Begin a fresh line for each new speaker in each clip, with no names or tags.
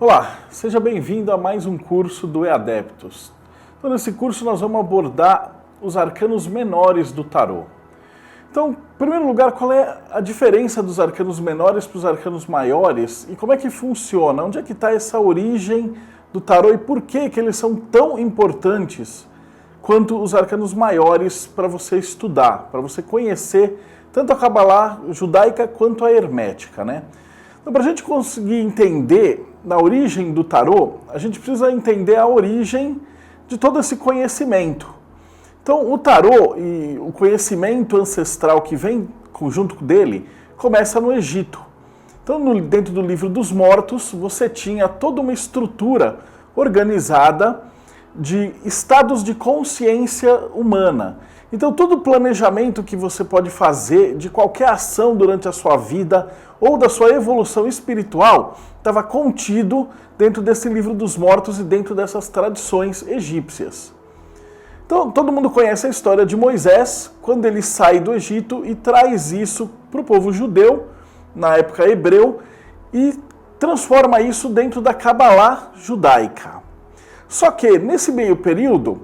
Olá, seja bem-vindo a mais um curso do EAdeptos. Então, nesse curso nós vamos abordar os arcanos menores do tarô. Então, em primeiro lugar, qual é a diferença dos arcanos menores para os arcanos maiores e como é que funciona? Onde é que está essa origem do tarô e por que eles são tão importantes quanto os arcanos maiores para você estudar, para você conhecer tanto a Cabalá judaica quanto a hermética, né? Então, para a gente conseguir entender na origem do tarô, a gente precisa entender a origem de todo esse conhecimento. Então, o tarô e o conhecimento ancestral que vem junto dele começa no Egito. Então, dentro do Livro dos Mortos, você tinha toda uma estrutura organizada de estados de consciência humana. Então, todo o planejamento que você pode fazer de qualquer ação durante a sua vida ou da sua evolução espiritual estava contido dentro desse Livro dos Mortos e dentro dessas tradições egípcias. Então, todo mundo conhece a história de Moisés, quando ele sai do Egito e traz isso para o povo judeu, na época hebreu, e transforma isso dentro da Cabalá judaica. Só que, nesse meio período,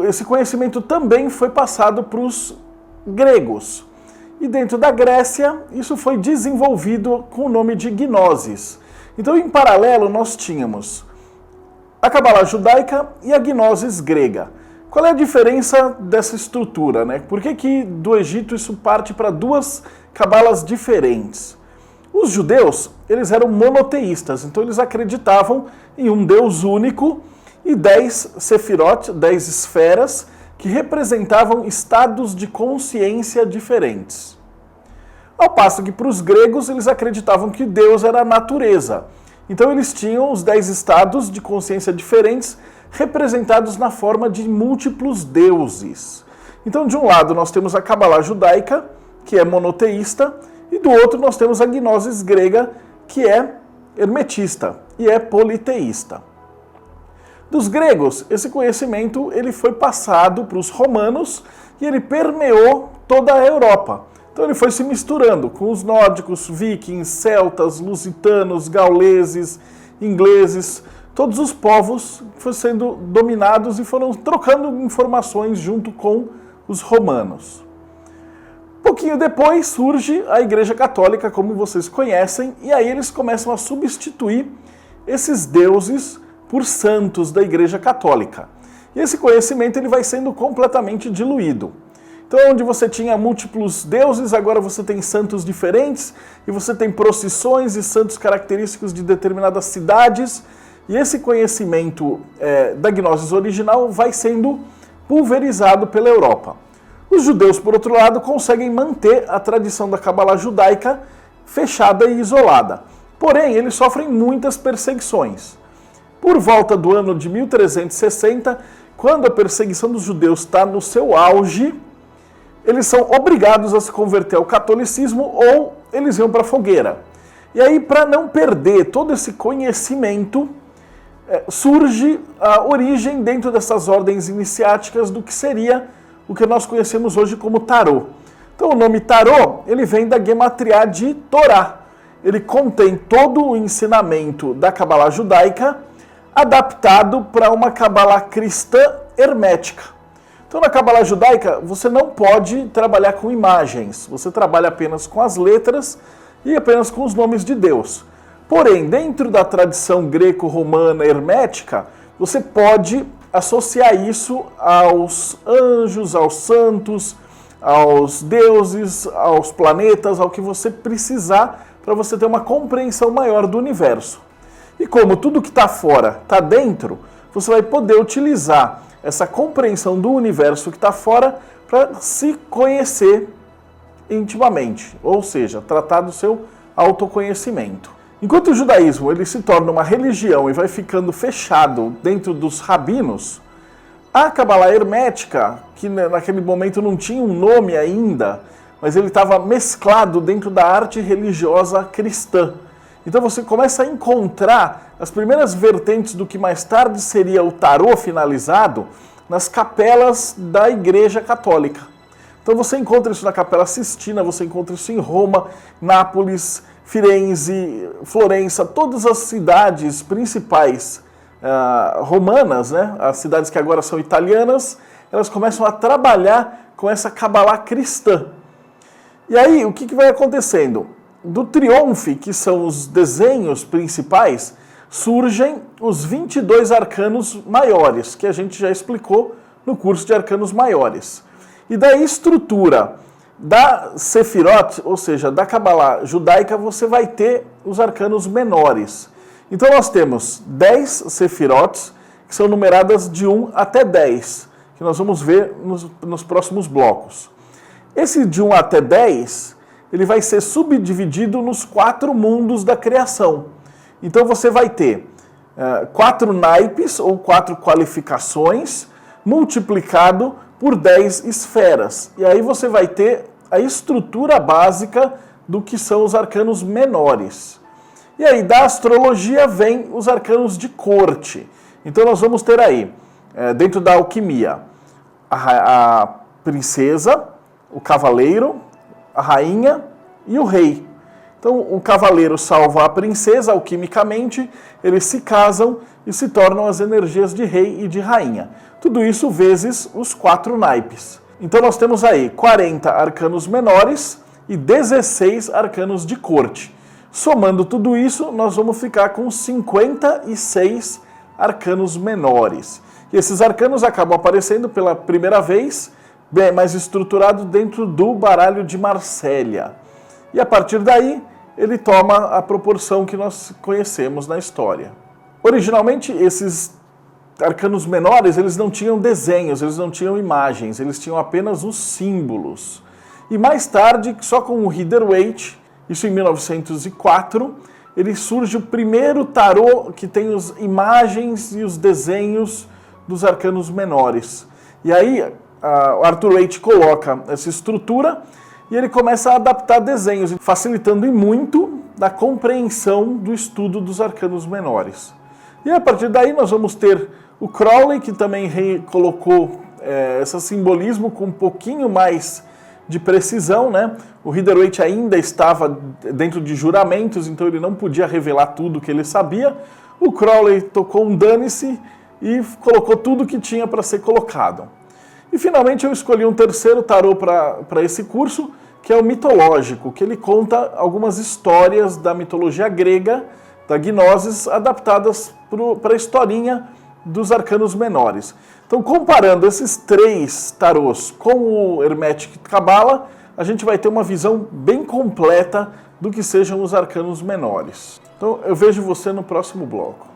esse conhecimento também foi passado para os gregos. E dentro da Grécia, isso foi desenvolvido com o nome de Gnosis. Então, em paralelo, nós tínhamos a Cabalá judaica e a Gnosis grega. Qual é a diferença dessa estrutura, né? Por que do Egito isso parte para duas cabalas diferentes? Os judeus, eles eram monoteístas, então eles acreditavam em um Deus único e 10 sefirot, 10 esferas, que representavam estados de consciência diferentes. Ao passo que para os gregos eles acreditavam que Deus era a natureza. Então eles tinham os 10 estados de consciência diferentes representados na forma de múltiplos deuses. Então de um lado nós temos a Cabalá judaica, que é monoteísta, e do outro nós temos a Gnosis grega, que é hermetista e é politeísta. Dos gregos, esse conhecimento ele foi passado para os romanos e ele permeou toda a Europa. Então ele foi se misturando com os nórdicos, vikings, celtas, lusitanos, gauleses, ingleses, todos os povos foram sendo dominados e foram trocando informações junto com os romanos. Pouquinho depois surge a Igreja Católica, como vocês conhecem, e aí eles começam a substituir esses deuses por santos da Igreja Católica. E esse conhecimento ele vai sendo completamente diluído. Então, onde você tinha múltiplos deuses, agora você tem santos diferentes, e você tem procissões e santos característicos de determinadas cidades, e esse conhecimento da Gnosis original vai sendo pulverizado pela Europa. Os judeus, por outro lado, conseguem manter a tradição da Cabalá judaica fechada e isolada. Porém, eles sofrem muitas perseguições. Por volta do ano de 1360, quando a perseguição dos judeus está no seu auge, eles são obrigados a se converter ao catolicismo ou eles iam para a fogueira. E aí, para não perder todo esse conhecimento, surge a origem dentro dessas ordens iniciáticas do que seria o que nós conhecemos hoje como tarô. Então, o nome tarô, ele vem da gematria de Torá. Ele contém todo o ensinamento da Cabalá judaica, adaptado para uma Cabalá cristã hermética. Então, na Cabalá judaica, você não pode trabalhar com imagens, você trabalha apenas com as letras e apenas com os nomes de Deus. Porém, dentro da tradição greco-romana hermética, você pode associar isso aos anjos, aos santos, aos deuses, aos planetas, ao que você precisar para você ter uma compreensão maior do universo. E como tudo que está fora está dentro, você vai poder utilizar essa compreensão do universo que está fora para se conhecer intimamente, ou seja, tratar do seu autoconhecimento. Enquanto o judaísmo ele se torna uma religião e vai ficando fechado dentro dos rabinos, a Cabalá hermética, que naquele momento não tinha um nome ainda, mas ele estava mesclado dentro da arte religiosa cristã. Então você começa a encontrar as primeiras vertentes do que mais tarde seria o tarô finalizado nas capelas da Igreja Católica. Então você encontra isso na Capela Sistina, você encontra isso em Roma, Nápoles, Firenze, Florença, todas as cidades principais romanas, né, as cidades que agora são italianas, elas começam a trabalhar com essa Kabbalah cristã. E aí, o que vai acontecendo? Do Triunfe, que são os desenhos principais, surgem os 22 arcanos maiores, que a gente já explicou no curso de arcanos maiores. E da estrutura da Sefirot, ou seja, da Kabbalah judaica, você vai ter os arcanos menores. Então nós temos 10 Sefirot, que são numeradas de 1 até 10, que nós vamos ver nos próximos blocos. Esse de 1 até 10, ele vai ser subdividido nos 4 mundos da criação. Então você vai ter 4 naipes, ou 4 qualificações, multiplicado por 10 esferas. E aí você vai ter a estrutura básica do que são os arcanos menores. E aí da astrologia vem os arcanos de corte. Então nós vamos ter aí, dentro da alquimia, a princesa, o cavaleiro, a rainha e o rei. Então o cavaleiro salva a princesa alquimicamente, eles se casam e se tornam as energias de rei e de rainha. Tudo isso vezes os 4 naipes. Então nós temos aí 40 arcanos menores e 16 arcanos de corte. Somando tudo isso, nós vamos ficar com 56 arcanos menores. E esses arcanos acabam aparecendo pela primeira vez, bem mais estruturado dentro do baralho de Marsella. E a partir daí, ele toma a proporção que nós conhecemos na história. Originalmente, esses arcanos menores, eles não tinham desenhos, eles não tinham imagens, eles tinham apenas os símbolos. E mais tarde, só com o Rider-Waite, isso em 1904, ele surge o primeiro tarô que tem as imagens e os desenhos dos arcanos menores. E aí, o Arthur Waite coloca essa estrutura e ele começa a adaptar desenhos, facilitando e muito da compreensão do estudo dos arcanos menores. E a partir daí nós vamos ter o Crowley, que também colocou esse simbolismo com um pouquinho mais de precisão, né? O Rider-Waite ainda estava dentro de juramentos, então ele não podia revelar tudo que ele sabia. O Crowley tocou um dane-se e colocou tudo que tinha para ser colocado. E finalmente eu escolhi um terceiro tarô para esse curso, que é o mitológico, que ele conta algumas histórias da mitologia grega, da Gnosis, adaptadas para a historinha dos arcanos menores. Então, comparando esses 3 tarôs com o Hermetic Kabbalah, a gente vai ter uma visão bem completa do que sejam os arcanos menores. Então, eu vejo você no próximo bloco.